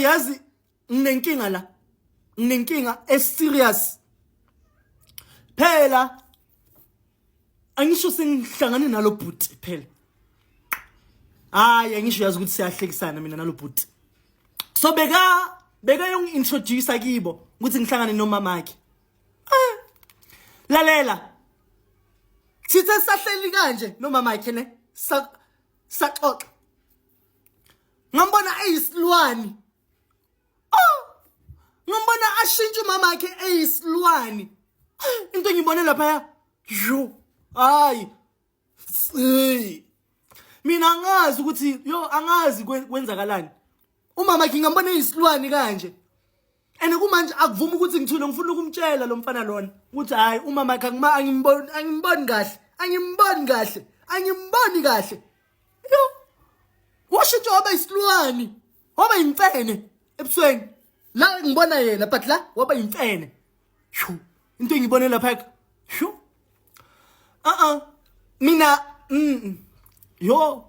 yazi nginenkinga la. Nginenkinga serious. Phela angisho sengihlangane nalo bhuti phela. Hayi angisho yazi ukuthi siyahlekisana mina nalo bhuti. So beka yongi-introduce kibo ukuthi ngihlangane nomamakhe. Lalela. Sithe sahleli kanje nomamakhe ne saxoxa. Ngambona eyisilwani. Ngambona ashintsha umamakhe eyisilwani. Into ngibone lapha yo. Hayi. Mina angazi ukuthi angazi kwenzakalani. Umamakhe ngambona eyisilwani kanje. Ene kumanje akuvuma ukuthi ngithule ngifuna ukumtshela lo mfana lona ukuthi hayi umamakhe angimboni kahle. Yo. Washintsha waba isilwani. Waba imfene ebusweni. La ngibona yena but la waba imfene. Shu. Into ngibone lapha. Shu. Mina yo